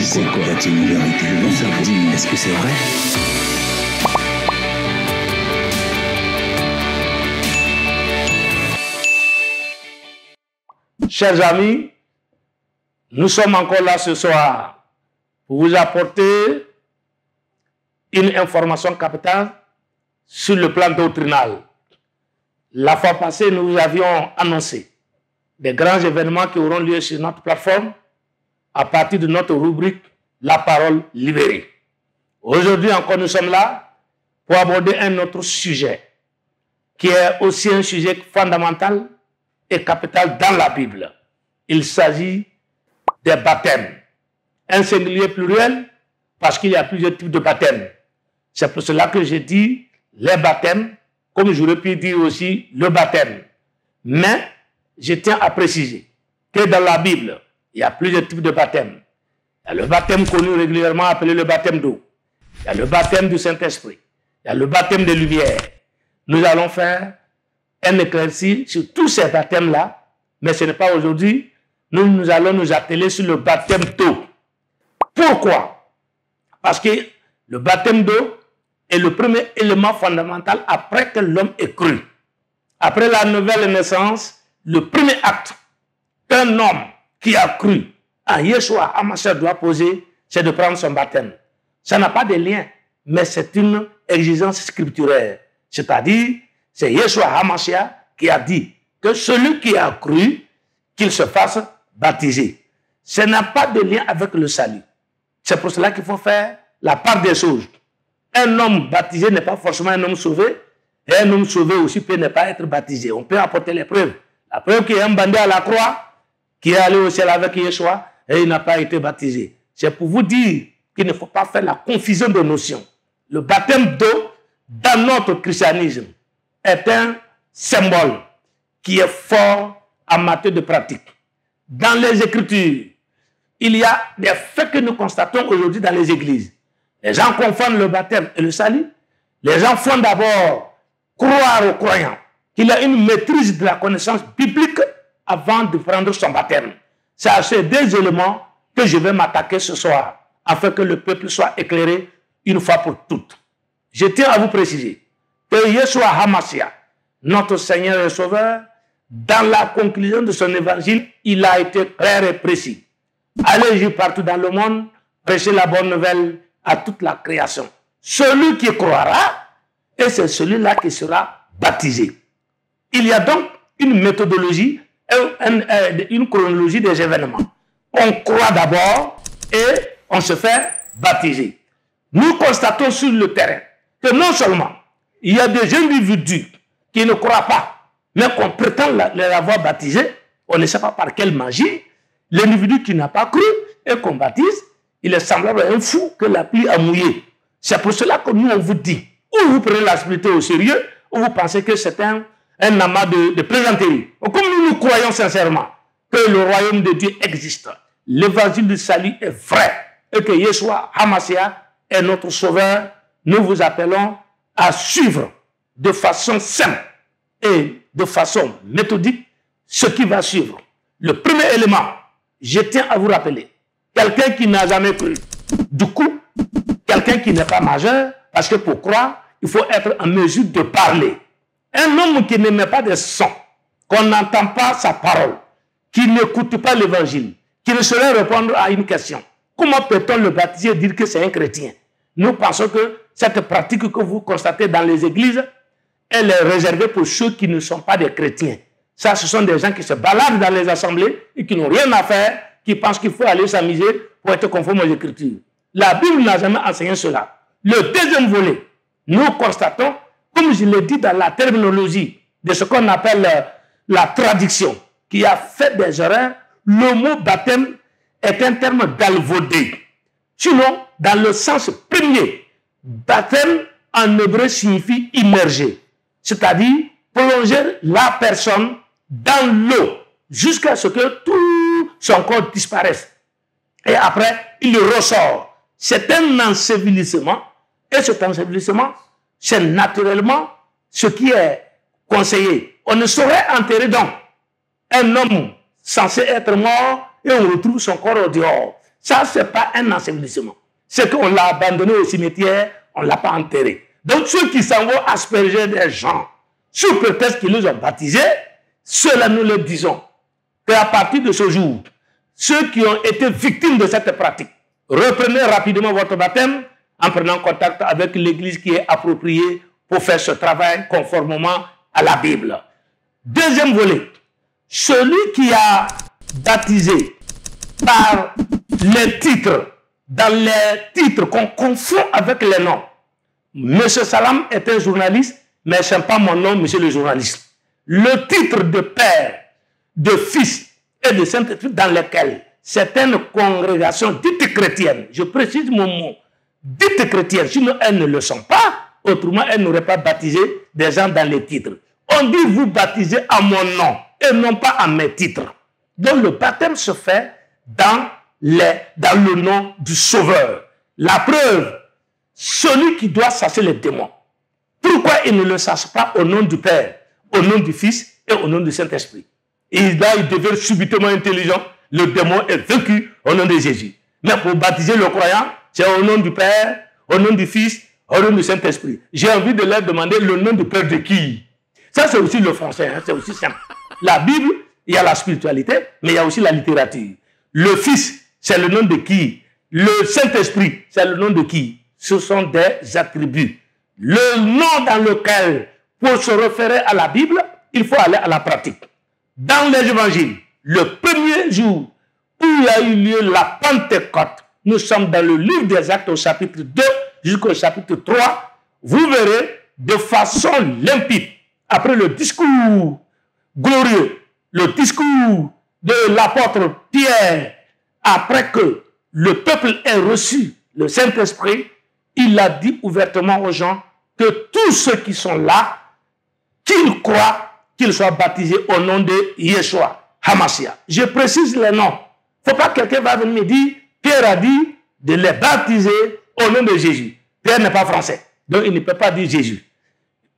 C'est quoi? Y a-t-il une vérité? Est-ce que c'est vrai? Chers amis, nous sommes encore là ce soir pour vous apporter une information capitale sur le plan doctrinal. La fois passée, nous vous avions annoncé des grands événements qui auront lieu sur notre plateforme à partir de notre rubrique « La parole libérée ». Aujourd'hui encore, nous sommes là pour aborder un autre sujet qui est aussi un sujet fondamental et capital dans la Bible. Il s'agit des baptêmes. Un singulier pluriel parce qu'il y a plusieurs types de baptêmes. C'est pour cela que j'ai dit les baptêmes, comme j'aurais pu dire aussi le baptême. Mais je tiens à préciser que dans la Bible, il y a plusieurs types de baptêmes. Il y a le baptême connu régulièrement appelé le baptême d'eau. Il y a le baptême du Saint-Esprit. Il y a le baptême de lumière. Nous allons faire un éclairci sur tous ces baptêmes-là, mais ce n'est pas aujourd'hui. Nous allons nous atteler sur le baptême d'eau. Pourquoi? Parce que le baptême d'eau est le premier élément fondamental après que l'homme est cru. Après la nouvelle naissance, le premier acte qu'un homme qui a cru à Yeshua HaMashiach doit poser, c'est de prendre son baptême. Ça n'a pas de lien, mais c'est une exigence scripturaire. C'est-à-dire, c'est Yeshua HaMashiach qui a dit que celui qui a cru, qu'il se fasse baptiser. Ça n'a pas de lien avec le salut. C'est pour cela qu'il faut faire la part des choses. Un homme baptisé n'est pas forcément un homme sauvé, et un homme sauvé aussi peut ne pas être baptisé. On peut apporter les preuves. La preuve qu'il y a un bandit à la croix qui est allé au ciel avec Yeshua et il n'a pas été baptisé. C'est pour vous dire qu'il ne faut pas faire la confusion de notions. Le baptême d'eau, dans notre christianisme, est un symbole qui est fort en matière de pratique. Dans les Écritures, il y a des faits que nous constatons aujourd'hui dans les églises. Les gens confondent le baptême et le salut. Les gens font d'abord croire aux croyants qu'il a une maîtrise de la connaissance biblique avant de prendre son baptême. C'est à ces deux éléments que je vais m'attaquer ce soir, afin que le peuple soit éclairé une fois pour toutes. Je tiens à vous préciser que Yeshua HaMashiach, notre Seigneur et Sauveur, dans la conclusion de son évangile, il a été clair et précis. Allez partout dans le monde, prêchez la bonne nouvelle à toute la création. Celui qui croira, et c'est celui-là qui sera baptisé. Il y a donc une méthodologie, une chronologie des événements. On croit d'abord et on se fait baptiser. Nous constatons sur le terrain que non seulement il y a des individus qui ne croient pas, mais qu'on prétend les avoir baptisés, on ne sait pas par quelle magie, l'individu qui n'a pas cru et qu'on baptise, il est semblable à un fou que la pluie a mouillé. C'est pour cela que nous, on vous dit, ou vous prenez la spiritualité au sérieux, ou vous pensez que c'est un amas de plaisanterie. Comme nous croyons sincèrement que le royaume de Dieu existe, l'évangile du salut est vrai, et que Yeshua HaMashiach est notre sauveur, nous vous appelons à suivre de façon simple et de façon méthodique ce qui va suivre. Le premier élément, je tiens à vous rappeler, quelqu'un qui n'a jamais cru, du coup, quelqu'un qui n'est pas majeur, parce que pour croire, il faut être en mesure de parler. Un homme qui n'émet pas de son, qu'on n'entend pas sa parole, qui n'écoute pas l'évangile, qui ne saurait répondre à une question. Comment peut-on le baptiser et dire que c'est un chrétien? Nous pensons que cette pratique que vous constatez dans les églises, elle est réservée pour ceux qui ne sont pas des chrétiens. Ça, ce sont des gens qui se baladent dans les assemblées et qui n'ont rien à faire, qui pensent qu'il faut aller s'amuser pour être conforme aux Écritures. La Bible n'a jamais enseigné cela. Le deuxième volet, nous constatons, comme je l'ai dit dans la terminologie de ce qu'on appelle la traduction, qui a fait des erreurs, le mot baptême est un terme galvaudé. Sinon, dans le sens premier, baptême en hébreu signifie immerger, c'est-à-dire plonger la personne dans l'eau jusqu'à ce que tout son corps disparaisse. Et après, il ressort. C'est un ensevelissement, et cet ensevelissement, c'est naturellement ce qui est conseillé. On ne saurait enterrer donc un homme censé être mort et on retrouve son corps au dehors. Ça, ce n'est pas un ensevelissement. C'est qu'on l'a abandonné au cimetière, on ne l'a pas enterré. Donc, ceux qui s'en vont asperger des gens, sous prétexte qu'ils nous ont baptisés, ceux-là, nous leur disons qu'à partir de ce jour, ceux qui ont été victimes de cette pratique, reprenez rapidement votre baptême en prenant contact avec l'église qui est appropriée pour faire ce travail conformément à la Bible. Deuxième volet, celui qui a baptisé par les titres, dans les titres qu'on confond avec les noms. Monsieur Salam est un journaliste, mais ce n'est pas mon nom, monsieur le journaliste. Le titre de père, de fils et de Saint-Esprit dans lesquels certaines congrégations dites chrétiennes, je précise mon mot, dites chrétiennes, sinon elles ne le sont pas, autrement elles n'auraient pas baptisé des gens dans les titres. On dit vous baptisez à mon nom et non pas à mes titres. Donc le baptême se fait dans le nom du Sauveur. La preuve, celui qui doit chasser les démons, pourquoi il ne le chasse pas au nom du Père, au nom du Fils et au nom du Saint-Esprit? Et là, il devient subitement intelligent. Le démon est vaincu au nom de Jésus. Mais pour baptiser le croyant, c'est au nom du Père, au nom du Fils, au nom du Saint-Esprit. J'ai envie de leur demander le nom du Père de qui? Ça, c'est aussi le français, hein, c'est aussi simple. La Bible, il y a la spiritualité, mais il y a aussi la littérature. Le Fils, c'est le nom de qui? Le Saint-Esprit, c'est le nom de qui? Ce sont des attributs. Le nom dans lequel, pour se référer à la Bible, il faut aller à la pratique. Dans les évangiles, le premier jour où il y a eu lieu la Pentecôte, nous sommes dans le livre des Actes au chapitre 2 jusqu'au chapitre 3, vous verrez de façon limpide, après le discours glorieux, le discours de l'apôtre Pierre, après que le peuple ait reçu le Saint-Esprit, il a dit ouvertement aux gens que tous ceux qui sont là, qu'ils croient, qu'ils soient baptisés au nom de Yeshua HaMashiach. Je précise les noms. Il ne faut pas que quelqu'un va venir me dire, Pierre a dit de les baptiser au nom de Jésus. Pierre n'est pas français, donc il ne peut pas dire Jésus.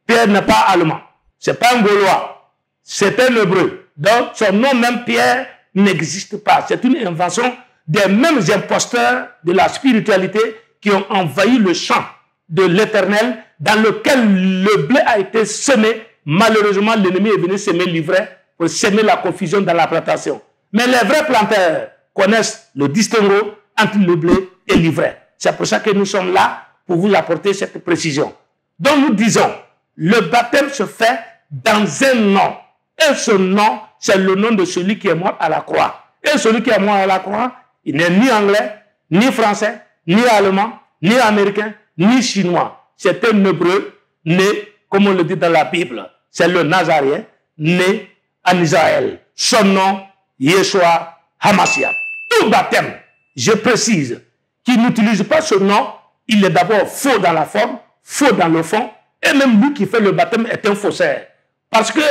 Pierre n'est pas allemand, ce n'est pas un Gaulois, c'est un Hébreu. Donc son nom même Pierre n'existe pas. C'est une invention des mêmes imposteurs de la spiritualité qui ont envahi le champ de l'Éternel dans lequel le blé a été semé. Malheureusement, l'ennemi est venu semer l'ivraie pour semer la confusion dans la plantation. Mais les vrais planteurs connaissent le distinguo entre le blé et l'ivraie. C'est pour ça que nous sommes là pour vous apporter cette précision. Donc nous disons, le baptême se fait dans un nom. Et ce nom, c'est le nom de celui qui est mort à la croix. Et celui qui est mort à la croix, il n'est ni anglais, ni français, ni allemand, ni américain, ni chinois. C'est un hébreu né, comme on le dit dans la Bible. C'est le Nazaréen, né en Israël. Son nom, Yeshua HaMashiach. Tout baptême, je précise, qui n'utilise pas ce nom, il est d'abord faux dans la forme, faux dans le fond, et même lui qui fait le baptême est un faussaire. Parce que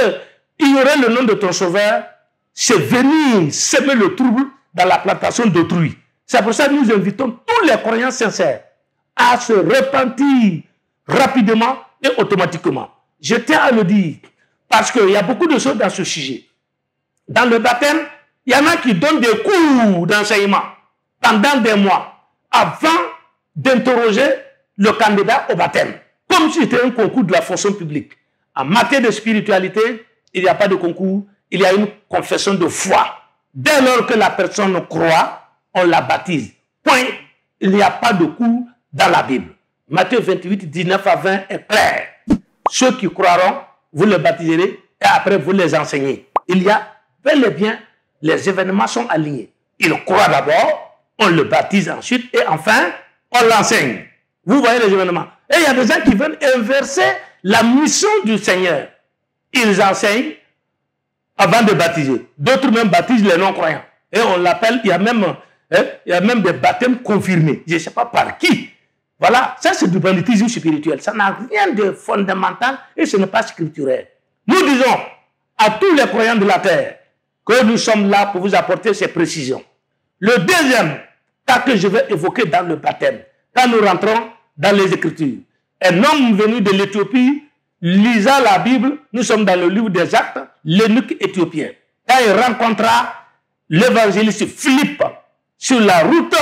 ignorer le nom de ton sauveur, c'est venir semer le trouble dans la plantation d'autrui. C'est pour ça que nous invitons tous les croyants sincères à se repentir rapidement et automatiquement. Je tiens à le dire, parce qu'il y a beaucoup de choses dans ce sujet. Dans le baptême, il y en a qui donnent des cours d'enseignement pendant des mois avant d'interroger le candidat au baptême, comme si c'était un concours de la fonction publique. En matière de spiritualité, il n'y a pas de concours, il y a une confession de foi. Dès lors que la personne croit, on la baptise. Point. Il n'y a pas de cours dans la Bible. Matthieu 28, 19 à 20 est clair. Ceux qui croiront, vous les baptiserez et après vous les enseignez. Il y a bel et bien, les événements sont alignés. Il croit d'abord, on le baptise ensuite et enfin, on l'enseigne. Vous voyez les événements. Et il y a des gens qui veulent inverser la mission du Seigneur. Ils enseignent avant de baptiser. D'autres même baptisent les non-croyants. Et on l'appelle, il y a même des baptêmes confirmés. Je ne sais pas par qui. Voilà, ça c'est du banditisme spirituel. Ça n'a rien de fondamental et ce n'est pas scripturaire. Nous disons à tous les croyants de la terre que nous sommes là pour vous apporter ces précisions. Le deuxième cas que je vais évoquer dans le baptême, quand nous rentrons dans les Écritures, un homme venu de l'Éthiopie, lisant la Bible, nous sommes dans le livre des Actes, l'eunuque éthiopien. Quand il rencontra l'évangéliste Philippe, sur la route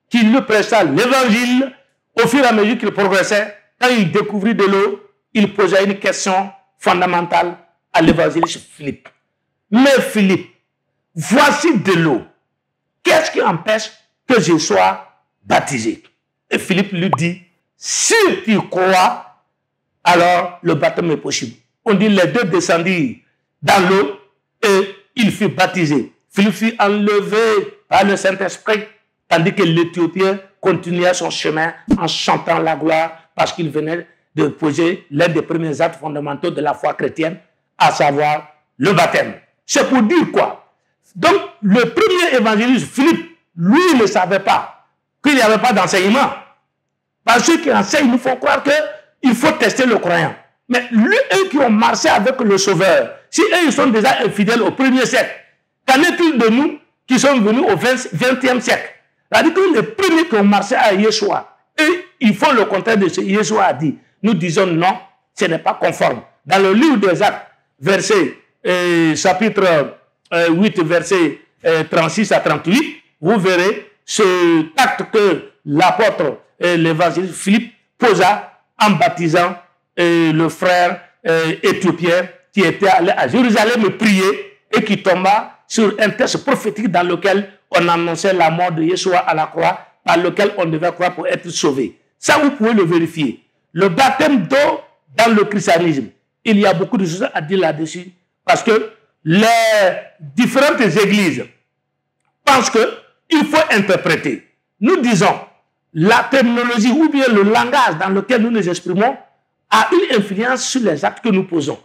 qui lui prêcha l'évangile. Au fur et à mesure qu'il progressait, quand il découvrit de l'eau, il posait une question fondamentale à l'évangéliste Philippe. Mais Philippe, voici de l'eau. Qu'est-ce qui empêche que je sois baptisé? Et Philippe lui dit, si tu crois, alors le baptême est possible. On dit les deux descendirent dans l'eau et il fut baptisé. Philippe fut enlevé par le Saint-Esprit, tandis que l'Éthiopien continuait son chemin en chantant la gloire parce qu'il venait de poser l'un des premiers actes fondamentaux de la foi chrétienne, à savoir le baptême. C'est pour dire quoi? Donc, le premier évangéliste, Philippe, lui, ne savait pas qu'il n'y avait pas d'enseignement. Parce que ceux qui enseignent nous font croire qu'il faut tester le croyant. Mais eux qui ont marché avec le Sauveur, si eux ils sont déjà infidèles au 1er siècle, qu'en est-il de nous qui sommes venus au 20e siècle? C'est-à-dire que les premiers qui ont marché à Yeshua, eux, ils font le contraire de ce que Yeshua a dit. Nous disons non, ce n'est pas conforme. Dans le livre des Actes, chapitre 8, versets 36 à 38, vous verrez ce acte que l'apôtre et l'évangéliste Philippe posa en baptisant le frère éthiopien qui était allé à Jérusalem prier et qui tomba sur un texte prophétique dans lequel on annonçait la mort de Yeshua à la croix, par lequel on devait croire pour être sauvé. Ça, vous pouvez le vérifier. Le baptême d'eau dans le christianisme, il y a beaucoup de choses à dire là-dessus, parce que les différentes églises pensent qu'il faut interpréter. Nous disons, la terminologie ou bien le langage dans lequel nous nous exprimons a une influence sur les actes que nous posons.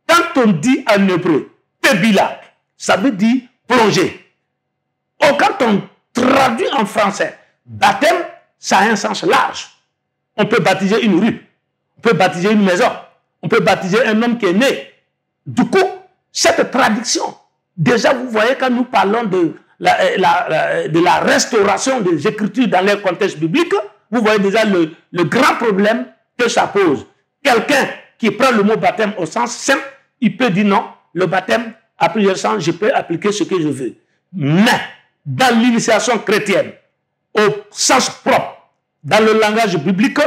Quand on dit en hébreu, tebila, ça veut dire plonger. Or, quand on traduit en français, baptême, ça a un sens large. On peut baptiser une rue, on peut baptiser une maison, on peut baptiser un homme qui est né. Du coup, cette traduction, déjà vous voyez quand nous parlons de la restauration des Écritures dans les contextes bibliques, vous voyez déjà le grand problème que ça pose. Quelqu'un qui prend le mot baptême au sens simple, il peut dire non, le baptême a plusieurs sens, je peux appliquer ce que je veux. Mais dans l'initiation chrétienne, au sens propre, dans le langage biblique,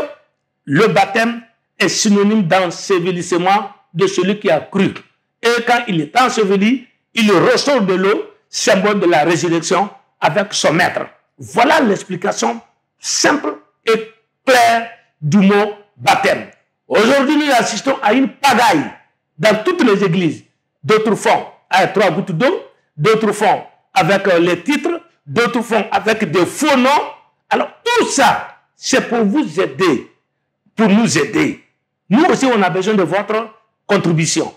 le baptême est synonyme d'ensevelissement de celui qui a cru. Et quand il est enseveli, il ressort de l'eau, symbole de la résurrection, avec son maître. Voilà l'explication simple et claire du mot baptême. Aujourd'hui, nous assistons à une pagaille dans toutes les églises. D'autres font avec 3 gouttes d'eau, d'autres font avec les titres, d'autres font avec des faux noms. Alors tout ça, c'est pour vous aider, pour nous aider. Nous aussi, on a besoin de votre contribution.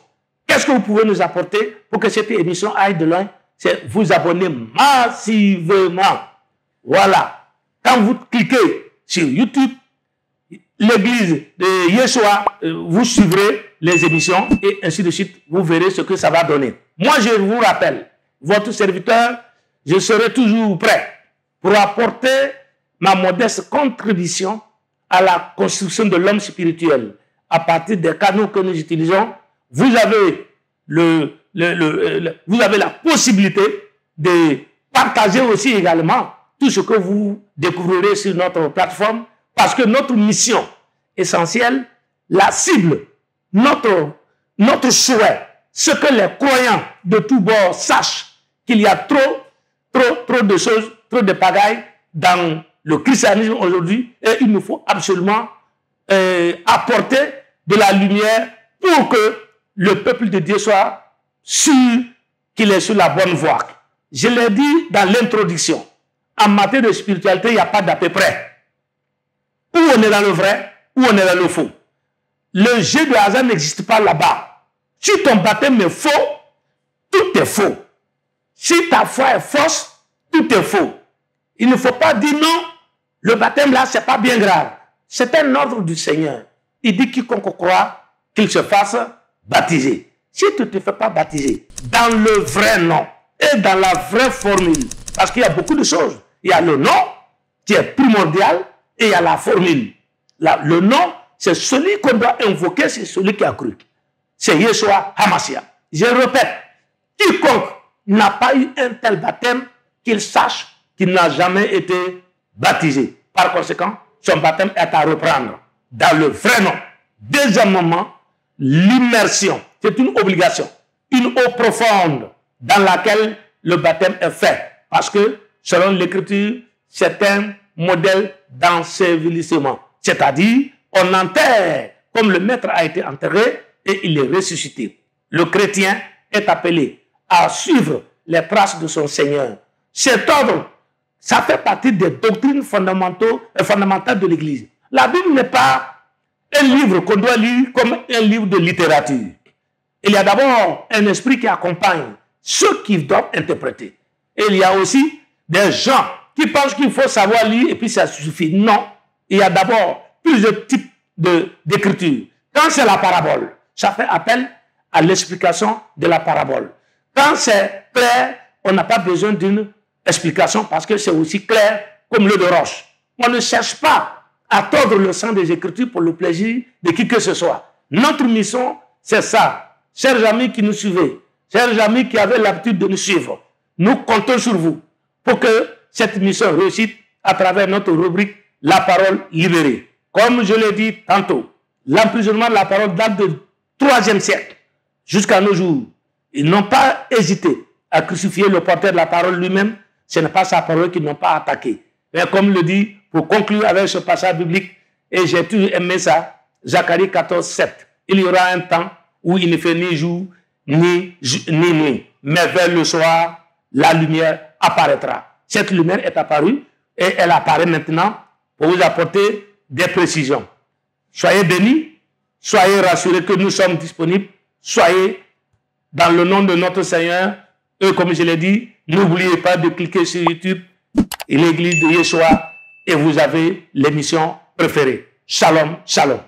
Qu'est-ce que vous pouvez nous apporter pour que cette émission aille de loin? C'est vous abonner massivement. Voilà. Quand vous cliquez sur YouTube, l'église de Yeshua, vous suivrez les émissions et ainsi de suite, vous verrez ce que ça va donner. Moi, je vous rappelle, votre serviteur, je serai toujours prêt pour apporter ma modeste contribution à la construction de l'homme spirituel. À partir des canaux que nous utilisons, vous avez vous avez la possibilité de partager aussi également tout ce que vous découvrirez sur notre plateforme, parce que notre mission essentielle, la cible, notre souhait, ce que les croyants de tous bords sachent qu'il y a trop de choses, trop de pagailles dans le christianisme aujourd'hui, et il nous faut absolument apporter de la lumière pour que le peuple de Dieu soit sûr qu'il est sur la bonne voie. Je l'ai dit dans l'introduction, en matière de spiritualité, il n'y a pas d'à peu près. Ou on est dans le vrai, ou on est dans le faux. Le jeu de hasard n'existe pas là-bas. Si ton baptême est faux, tout est faux. Si ta foi est fausse, tout est faux. Il ne faut pas dire non, le baptême là, c'est pas bien grave. C'est un ordre du Seigneur. Il dit quiconque croit qu'il se fasse baptiser. Si tu ne te fais pas baptiser dans le vrai nom et dans la vraie formule, parce qu'il y a beaucoup de choses. Il y a le nom qui est primordial et il y a la formule. Le nom, c'est celui qu'on doit invoquer, c'est celui qui a cru. C'est Yeshua HaMashiach. Je répète, quiconque n'a pas eu un tel baptême, qu'il sache qui n'a jamais été baptisé. Par conséquent, son baptême est à reprendre dans le vrai nom. Deuxième moment, l'immersion. C'est une obligation, une eau profonde dans laquelle le baptême est fait. Parce que, selon l'Écriture, c'est un modèle d'ensevelissement. C'est-à-dire, on enterre comme le Maître a été enterré et il est ressuscité. Le chrétien est appelé à suivre les traces de son Seigneur. Cet ordre, ça fait partie des doctrines fondamentales de l'Église. La Bible n'est pas un livre qu'on doit lire comme un livre de littérature. Il y a d'abord un esprit qui accompagne ceux qui doivent interpréter. Et il y a aussi des gens qui pensent qu'il faut savoir lire et puis ça suffit. Non, il y a d'abord plusieurs types d'écriture. Quand c'est la parabole, ça fait appel à l'explication de la parabole. Quand c'est clair, on n'a pas besoin d'une explication parce que c'est aussi clair comme l'eau de roche. On ne cherche pas à tordre le sang des Écritures pour le plaisir de qui que ce soit. Notre mission, c'est ça. Chers amis qui nous suivez, chers amis qui avaient l'habitude de nous suivre, nous comptons sur vous pour que cette mission réussisse à travers notre rubrique « La parole libérée ». Comme je l'ai dit tantôt, l'emprisonnement de la parole date du 3e siècle jusqu'à nos jours. Ils n'ont pas hésité à crucifier le porteur de la parole lui-même. Ce n'est pas sa parole qu'ils n'ont pas attaqué. Mais comme le dit, pour conclure avec ce passage biblique, et j'ai toujours aimé ça, Zacharie 14, 7. Il y aura un temps où il ne fait ni jour, ni nuit. Mais vers le soir, la lumière apparaîtra. Cette lumière est apparue et elle apparaît maintenant pour vous apporter des précisions. Soyez bénis, soyez rassurés que nous sommes disponibles, soyez dans le nom de notre Seigneur. Et comme je l'ai dit, n'oubliez pas de cliquer sur YouTube et l'église de Yeshua et vous avez l'émission préférée. Shalom, shalom.